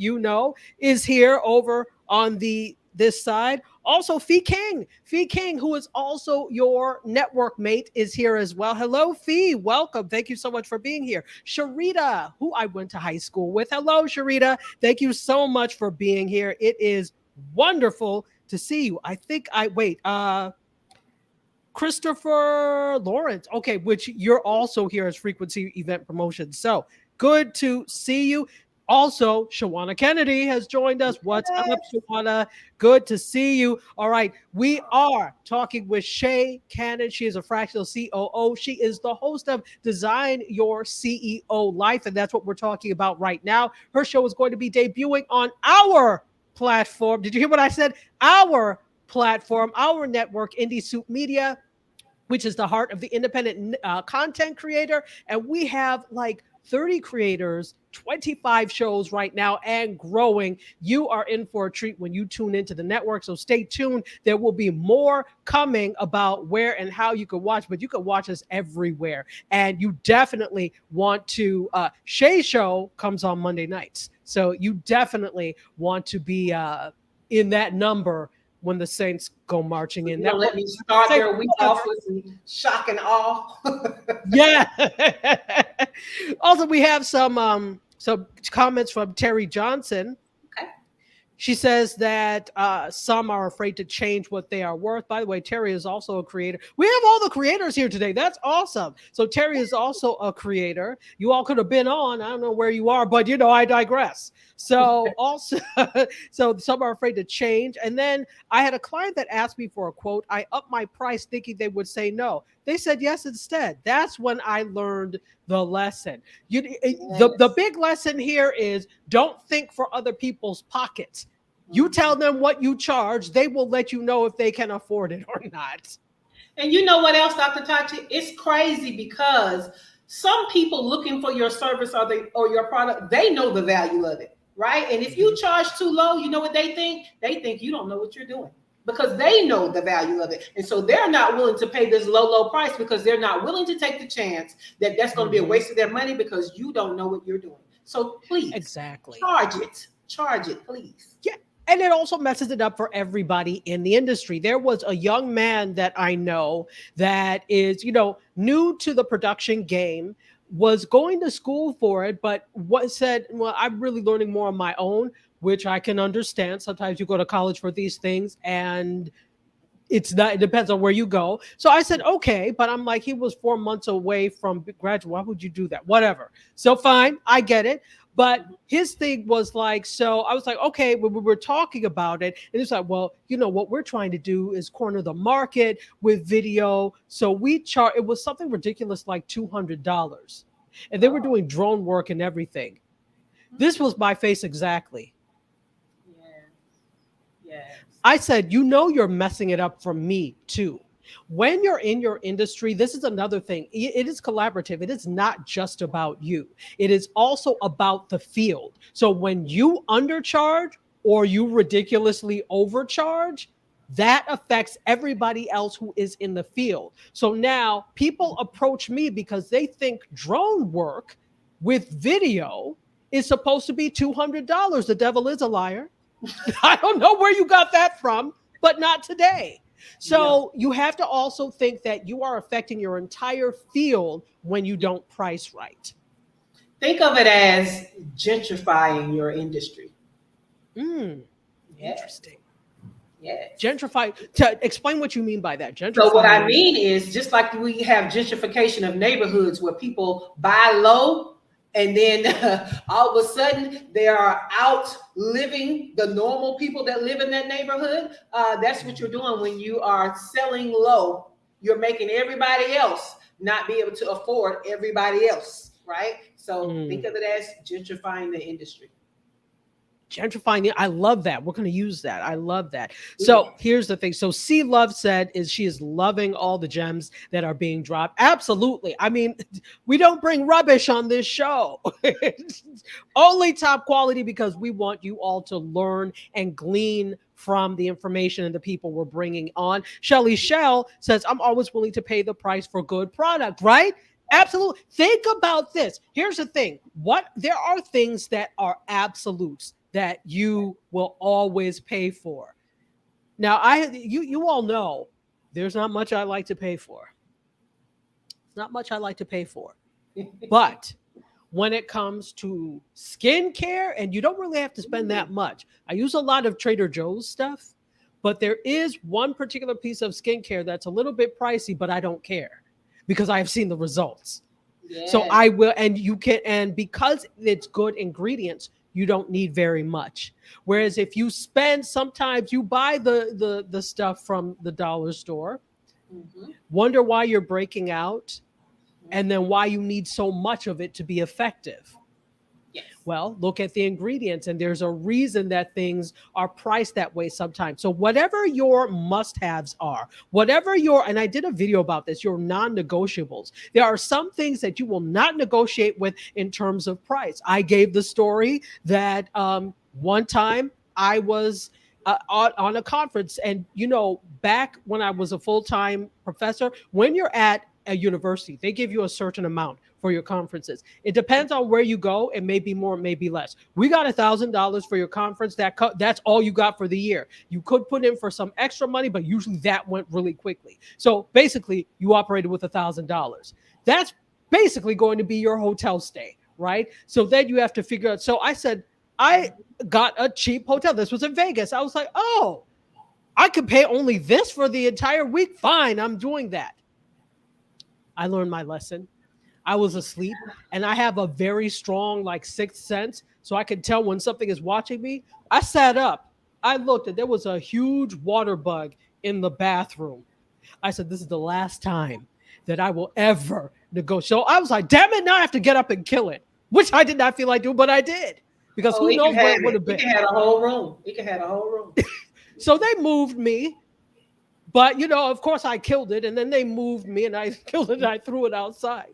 is here over on this side. Also, Fee King, who is also your network mate, is here as well. Hello, Fee. Welcome. Thank you so much for being here. Sharita, who I went to high school with. Hello, Sharita. Thank you so much for being here. It is wonderful to see you. Christopher Lawrence. Okay, which you're also here as Frequency Event Promotion. So good to see you. Also, Shawana Kennedy has joined us. What's up, Shawana? Good to see you. All right. We are talking with Sha Cannon. She is a fractional COO. She is the host of Design Your CEO Life, and that's what we're talking about right now. Her show is going to be debuting on our platform. Did you hear what I said? Our platform, our network, Indie Soup Media, which is the heart of the independent content creator. And we have like 30 creators, 25 shows right now, and growing. You are in for a treat when you tune into the network. So stay tuned. There will be more coming about where and how you can watch, but you can watch us everywhere. And you definitely want to, Shay's show comes on Monday nights. So you definitely want to be in that number when the Saints go marching in. That let me start their week off with some shock and awe. Yeah. Also, we have some comments from Terry Johnson. Okay. She says that some are afraid to change what they are worth. By the way, Terry is also a creator. We have all the creators here today. That's awesome. So Terry is also a creator. You all could have been on. I don't know where you are, but I digress. So also, so some are afraid to change. And then I had a client that asked me for a quote. I upped my price thinking they would say no. They said yes instead. That's when I learned the lesson. The big lesson here is don't think for other people's pockets. You tell them what you charge, they will let you know if they can afford it or not. And you know what else, Dr. Tachi? It's crazy because some people looking for your service or your product, they know the value of it, right? And if you charge too low, you know what they think? They think you don't know what you're doing because they know the value of it. And so they're not willing to pay this low price because they're not willing to take the chance that that's going to be a waste of their money because you don't know what you're doing. So please, exactly, charge it, please. Yeah. And it also messes it up for everybody in the industry. There was a young man that I know that is, new to the production game, was going to school for it, but said, well, I'm really learning more on my own, which I can understand. Sometimes you go to college for these things and it depends on where you go. So I said, okay, but I'm like, he was 4 months away from graduate. Why would you do that? Whatever. So fine, I get it. But his thing was like, so I was like, okay, when we were talking about it, and it's like, well, what we're trying to do is corner the market with video. So it was something ridiculous like $200. And they were doing drone work and everything. This was my face exactly. Yeah. I said, you're messing it up for me too. When you're in your industry, this is another thing. It is collaborative. It is not just about you. It is also about the field. So when you undercharge or you ridiculously overcharge, that affects everybody else who is in the field. So now people approach me because they think drone work with video is supposed to be $200. The devil is a liar. I don't know where you got that from, but not today. So you have to also think that you are affecting your entire field when you don't price right. Think of it as gentrifying your industry. Interesting. Yeah. Gentrify. Explain what you mean by that. Gentrify. So what I mean is just like we have gentrification of neighborhoods where people buy low and then all of a sudden they are out living the normal people that live in that neighborhood. That's what you're doing when you are selling low. You're making everybody else not be able to afford everybody else, right? So think of it as gentrifying the industry. Gentrifying. I love that. We're going to use that. I love that. So here's the thing. So C Love said she is loving all the gems that are being dropped. Absolutely. I mean, we don't bring rubbish on this show. Only top quality because we want you all to learn and glean from the information and the people we're bringing on. Shelly Shell says, I'm always willing to pay the price for good product, right? Absolutely. Think about this. Here's the thing. There are things that are absolutes that you will always pay for. Now, you all know there's not much I like to pay for. It's not much I like to pay for. But when it comes to skincare, and you don't really have to spend that much. I use a lot of Trader Joe's stuff, but there is one particular piece of skincare that's a little bit pricey, but I don't care because I've seen the results. Yeah. So I will, and you can, and because it's good ingredients, you don't need very much. Whereas if you spend, sometimes you buy the stuff from the dollar store, wonder why you're breaking out, and then why you need so much of it to be effective. Yes. Well, look at the ingredients, and there's a reason that things are priced that way sometimes. So whatever your must-haves are, and I did a video about this, your non-negotiables. There are some things that you will not negotiate with in terms of price. I gave the story that one time I was on a conference, and back when I was a full-time professor, when you're at a university, they give you a certain amount for your conferences. It depends on where you go. It may be more, it may be less. We got $1,000 for your conference. That's all you got for the year. You could put in for some extra money, but usually that went really quickly. So basically, you operated with $1,000. That's basically going to be your hotel stay, right? So then you have to figure out. So I said, I got a cheap hotel. This was in Vegas. I was like, oh, I could pay only this for the entire week. Fine, I'm doing that. I learned my lesson. I was asleep, and I have a very strong sixth sense, so I can tell when something is watching me. I sat up. I looked, and there was a huge water bug in the bathroom. I said, this is the last time that I will ever negotiate. So I was like, damn it, now I have to get up and kill it, which I did not feel like doing, but I did. because Oh, who it can knows where have it would it. have It been. can have a whole room. It can have a whole room. So they moved me, but of course I killed it, and then they moved me, and I killed it, and I threw it outside.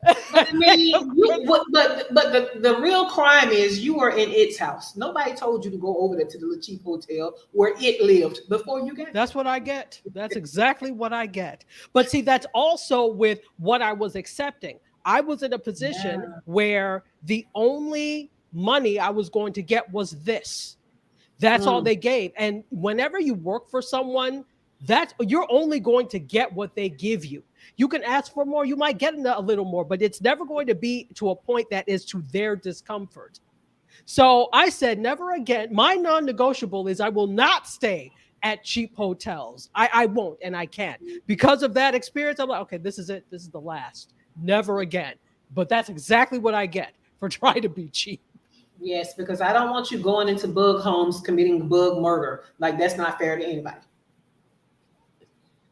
But I mean, but the real crime is you were in its house. Nobody told you to go over there to the little cheap hotel where it lived before you got there. That's what I get. That's exactly what I get. But see, that's also with what I was accepting. I was in a position Yeah. where the only money I was going to get was this. That's all Mm. they gave. And whenever you work for someone, you're only going to get what they give you. You can ask for more, you might get a little more, but it's never going to be to a point that is to their discomfort. So I said, never again. My non-negotiable is I will not stay at cheap hotels. I won't, and I can't. Because of that experience, I'm like, okay, this is it. This is the last. Never again. But that's exactly what I get for trying to be cheap. Yes, because I don't want you going into bug homes committing bug murder. Like that's not fair to anybody.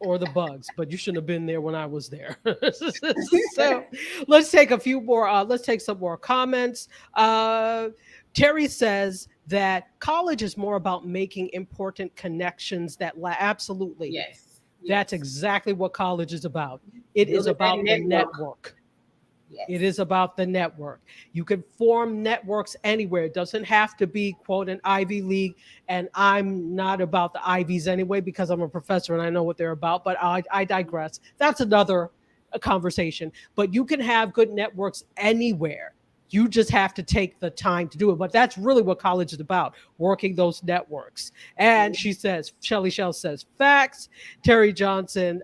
Or the bugs, but you shouldn't have been there when I was there. So let's take a few more. Let's take some more comments. Terry says that college is more about making important connections absolutely. Yes. That's exactly what college is about. It is Building that about the network. network. Yes. It is about the network. You can form networks anywhere. It doesn't have to be, quote, an Ivy League. And I'm not about the Ivies anyway, because I'm a professor and I know what they're about, but I digress. That's another conversation. But you can have good networks anywhere. You just have to take the time to do it. But that's really what college is about, working those networks. And she says, Shelly Shell says, facts. Terry Johnson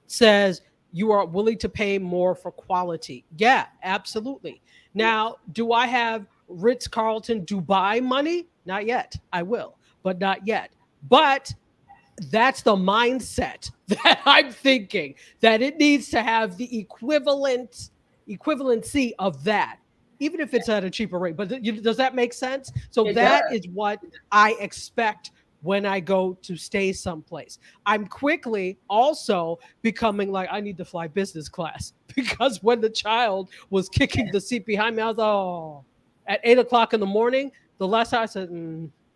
says, you are willing to pay more for quality. Yeah, absolutely. Now, do I have Ritz-Carlton Dubai money? Not yet. I will, but not yet. But that's the mindset that I'm thinking, that it needs to have the equivalency of that, even if it's at a cheaper rate. But does that make sense? So that is what I expect when I go to stay someplace. I'm quickly also becoming like, I need to fly business class, because when the child was kicking the seat behind me, I was at 8:00 in the morning. The last time I said,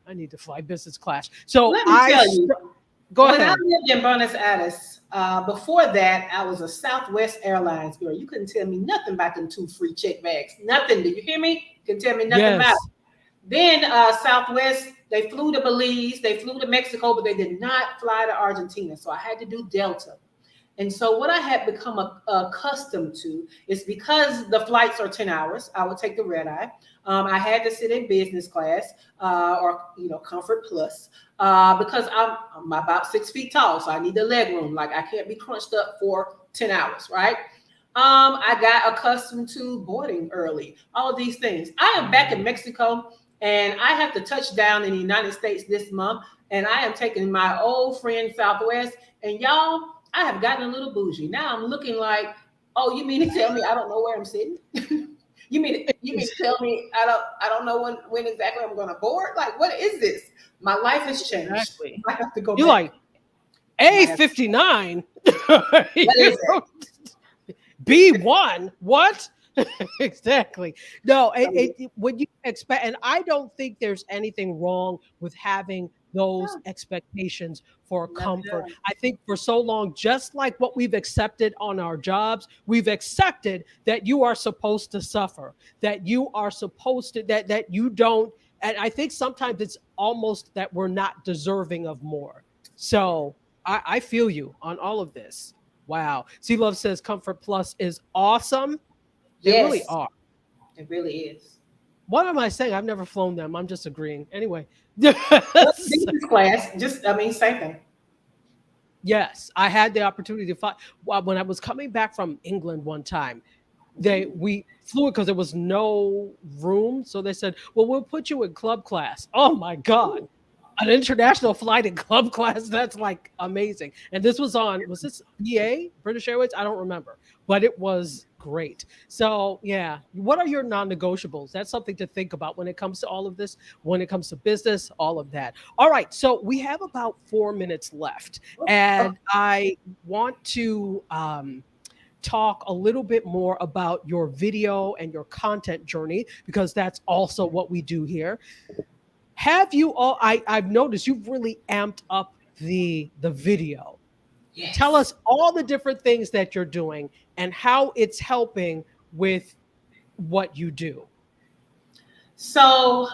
I need to fly business class. So let me tell you, go when ahead. I lived in Buenos Aires, before that, I was a Southwest Airlines girl. You couldn't tell me nothing about them 2 free check bags. Nothing. Did you hear me? You can tell me nothing about it. Then Southwest, they flew to Belize, they flew to Mexico, but they did not fly to Argentina. So I had to do Delta. And so what I had become accustomed to is, because the flights are 10 hours, I would take the red eye. I had to sit in business class or comfort plus because I'm about 6 feet tall, so I need the leg room. Like I can't be crunched up for 10 hours, right? I got accustomed to boarding early, all of these things. I am back in Mexico, and I have to touch down in the United States this month, and I am taking my old friend Southwest, and y'all, I have gotten a little bougie. Now I'm looking like, oh, you mean to tell me I don't know where I'm sitting? you mean to tell me I don't know when exactly I'm going to board? Like, what is this? My life has changed. Exactly. I have to go. You're back. Like A59. What is it? B1. What? Exactly. No, when you expect, and I don't think there's anything wrong with having those expectations for comfort. I think for so long, just like what we've accepted on our jobs, we've accepted that you are supposed to suffer, that you are supposed to, that you don't. And I think sometimes it's almost that we're not deserving of more. So I feel you on all of this. Wow. C Love says Comfort Plus is awesome. They really are. It really is. What am I saying? I've never flown them. I'm just agreeing. Anyway. Business class, same thing. Yes, I had the opportunity to fly. When I was coming back from England one time, we flew it because there was no room. So they said, well, we'll put you in club class. Oh my God. An international flight in club class, that's like amazing. And this was this BA, British Airways? I don't remember, but it was great. So yeah, what are your non-negotiables? That's something to think about when it comes to all of this, when it comes to business, all of that. All right, so we have about 4 minutes left, and I want to talk a little bit more about your video and your content journey, because that's also what we do here. Have you all, I've noticed you've really amped up the video. Yes. Tell us all the different things that you're doing and how it's helping with what you do. So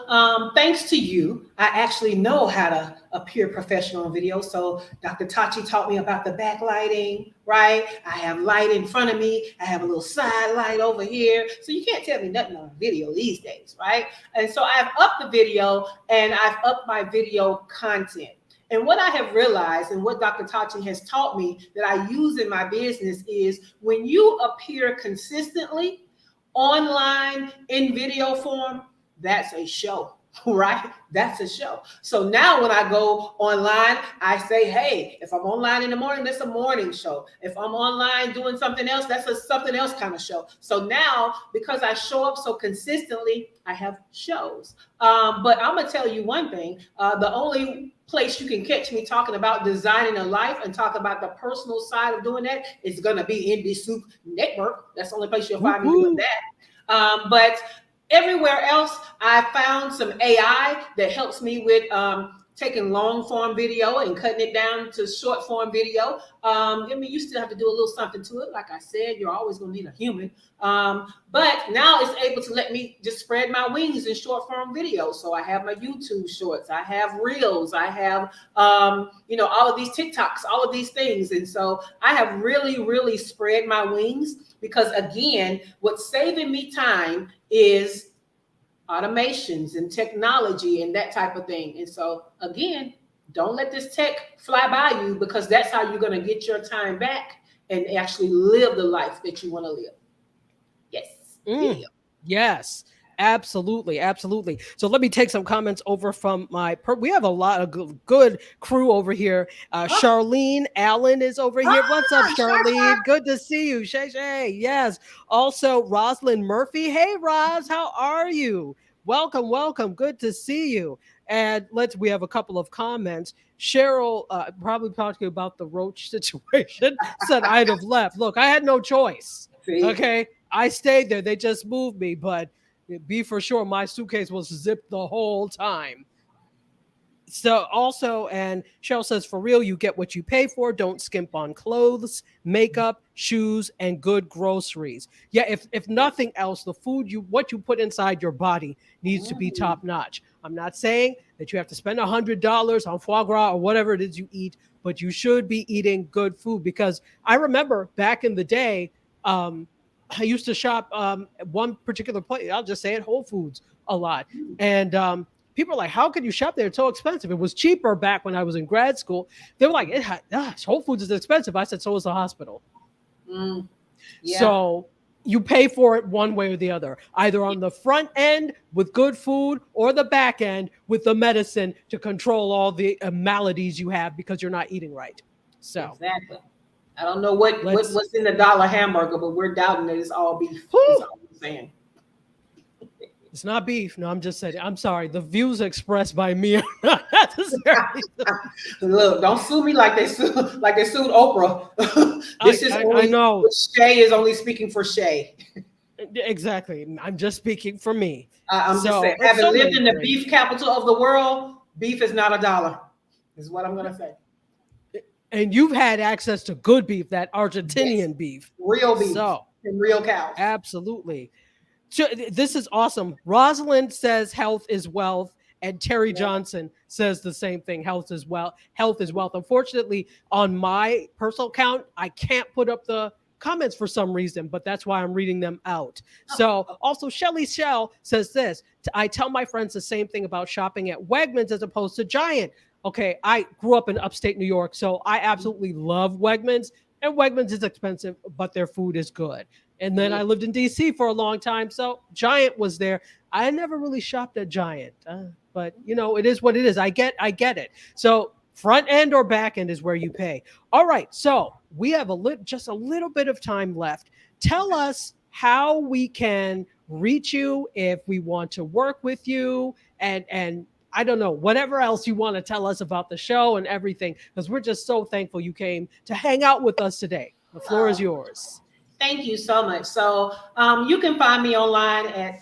thanks to you, I actually know how to appear professional in video. So Dr. Tachi taught me about the backlighting, right? I have light in front of me. I have a little side light over here. So you can't tell me nothing on video these days, right? And so I've upped the video and I've upped my video content. And what I have realized and what Dr. Tachi has taught me that I use in my business is when you appear consistently online in video form, that's a show, right? That's a show. So now when I go online, I say, hey, if I'm online in the morning, that's a morning show. If I'm online doing something else, that's a something else kind of show. So now, because I show up so consistently, I have shows. But I'm going to tell you one thing. The only place you can catch me talking about designing a life and talk about the personal side of doing that is going to be in this Soup Network. That's the only place you'll find me doing that. But everywhere else, I found some AI that helps me with taking long form video and cutting it down to short form video. I mean, you still have to do a little something to it. Like I said, you're always going to need a human. But now it's able to let me just spread my wings in short form video. So I have my YouTube shorts, I have reels, I have, all of these TikToks, all of these things. And so I have really, really spread my wings because, again, what's saving me time is automations and technology and that type of thing. And so, again, don't let this tech fly by you, because that's how you're going to get your time back and actually live the life that you want to live. Yes. Yes, absolutely. Absolutely. So let me take some comments over from we have a lot of good crew over here. Charlene Allen is over here. What's up, Charlene? Good to see you. Shay. Yes. Also, Rosalind Murphy. Hey, Roz, how are you? Welcome. Good to see you. And we have a couple of comments. Cheryl, probably talking about the roach situation, said I'd have left. Look, I had no choice. Okay. I stayed there. They just moved me, but be for sure my suitcase was zipped the whole time. So also, and Cheryl says, for real, you get what you pay for. Don't skimp on clothes, makeup, shoes, and good groceries. Yeah, if nothing else, the food what you put inside your body needs to be top notch. I'm not saying that you have to spend $100 on foie gras or whatever it is you eat, but you should be eating good food, because I remember back in the day, I used to shop at one particular place. I'll just say it, Whole Foods, a lot. And people are like, how can you shop there? It's so expensive. It was cheaper back when I was in grad school. They were like, Whole Foods is expensive. I said, so is the hospital. Yeah. So you pay for it one way or the other, either on the front end with good food or the back end with the medicine to control all the maladies you have because you're not eating right. So exactly. I don't know what's in the dollar hamburger, but we're doubting that it's all beef. That's all I'm saying. It's not beef. No, I'm just saying. I'm sorry. The views expressed by me are not necessarily. Look, don't sue me like they sued Oprah. I know. Shay is only speaking for Shay. Exactly. I'm just speaking for me. I'm just saying, having lived in the beef capital of the world, beef is not $1. Is what I'm going to say. And you've had access to good beef, that Argentinian beef. Real beef and real cows. Absolutely. So this is awesome. Rosalind says health is wealth. And Terry Johnson says the same thing. Health is wealth. Unfortunately, on my personal account, I can't put up the comments for some reason, but that's why I'm reading them out. So also Shelly Shell says this. I tell my friends the same thing about shopping at Wegmans as opposed to Giant. Okay, I grew up in upstate New York, so I absolutely love Wegmans. And Wegmans is expensive, but their food is good. And then I lived in D.C. for a long time, so Giant was there. I never really shopped at Giant, but it is what it is. I get it. So front end or back end is where you pay. All right, so we have just a little bit of time left. Tell us how we can reach you if we want to work with you, and I don't know, whatever else you want to tell us about the show and everything, because we're just so thankful you came to hang out with us today. The floor is yours. Thank you so much. So you can find me online at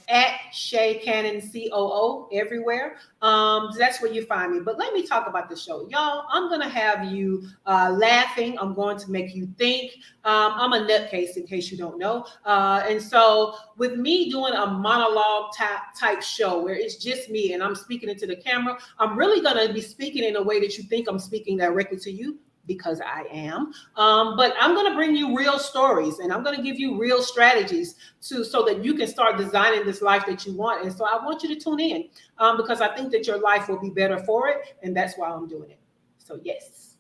Sha Cannon COO everywhere. That's where you find me. But let me talk about the show. Y'all, I'm going to have you laughing. I'm going to make you think. I'm a nutcase in case you don't know. And so with me doing a monologue type show where it's just me and I'm speaking into the camera, I'm really going to be speaking in a way that you think I'm speaking directly to you, because I am. But I'm going to bring you real stories and I'm going to give you real strategies so that you can start designing this life that you want. And so I want you to tune in because I think that your life will be better for it. And that's why I'm doing it. So yes.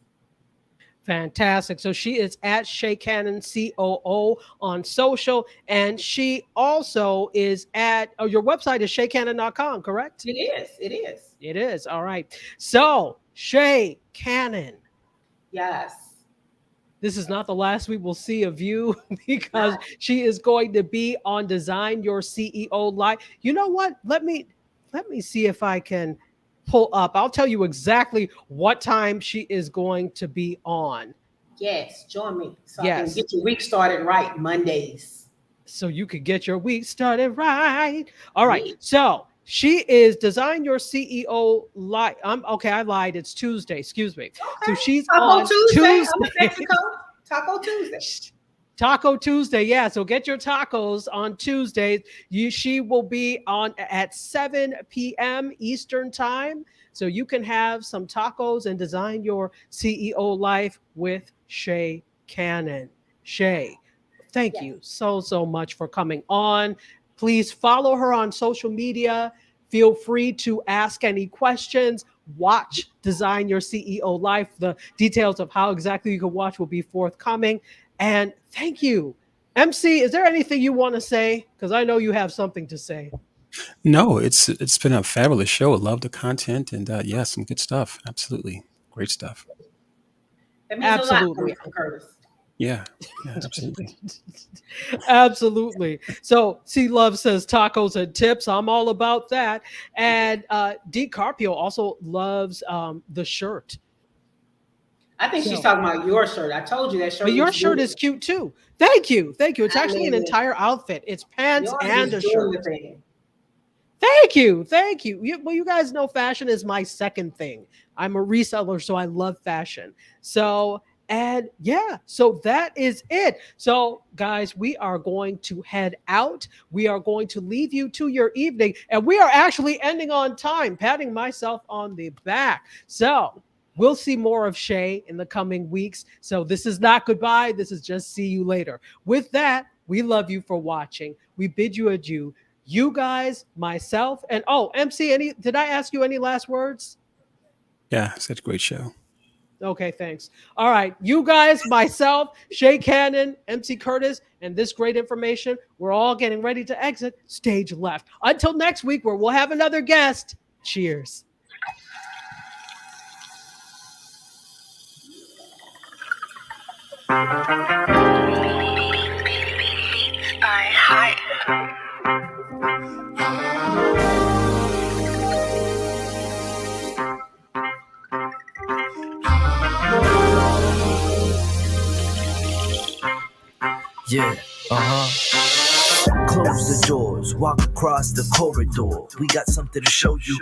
Fantastic. So she is at Sha Cannon COO on social. And she also is at, your website is shacannon.com, correct? It is. It is. It is. All right. So Sha Cannon. Yes. This is not the last we will see of you because she is going to be on Design Your CEO Live. You know what? Let me see if I can pull up. I'll tell you exactly what time she is going to be on. Yes, join me so I can get your week started right Mondays. So you could get your week started right. All right. So she is Design Your CEO Live. Okay, I lied. It's Tuesday. Excuse me. Okay. So she's Taco on Tuesday. Tuesday. I'm in Mexico. Taco Tuesday. Taco Tuesday. Yeah. So get your tacos on Tuesdays. She will be on at 7 p.m. Eastern time. So you can have some tacos and design your CEO life with Sha Cannon. Sha, thank you so much for coming on. Please follow her on social media. Feel free to ask any questions. Watch Design Your CEO Life. The details of how exactly you can watch will be forthcoming. And thank you. MC, is there anything you want to say? Because I know you have something to say. No, it's been a fabulous show. I love the content and yeah, some good stuff. Absolutely. Great stuff. That means a lot coming from Curtis. Yeah, absolutely. Absolutely. So C Love says tacos and tips. I'm all about that. And D Carpio also loves the shirt. I think she's talking about your shirt. I told you that shirt. But your shirt is cute too. Thank you. It's actually an entire outfit. It's pants and a shirt. Thank you. Well, you guys know fashion is my second thing. I'm a reseller, so I love fashion. So that is it. So guys, we are going to head out. We are going to leave you to your evening, and we are actually ending on time, patting myself on the back. So we'll see more of Sha in the coming weeks. So this is not goodbye. This is just see you later. With that, we love you for watching. We bid you adieu. You guys, myself, and MC, did I ask you any last words? Yeah, such a great show. Okay, thanks. All right, you guys, myself, Sha Cannon, MC Curtis, and this great information, we're all getting ready to exit stage left. Until next week, where we'll have another guest. Cheers. Yeah, close the doors, walk across the corridor. We got something to show you.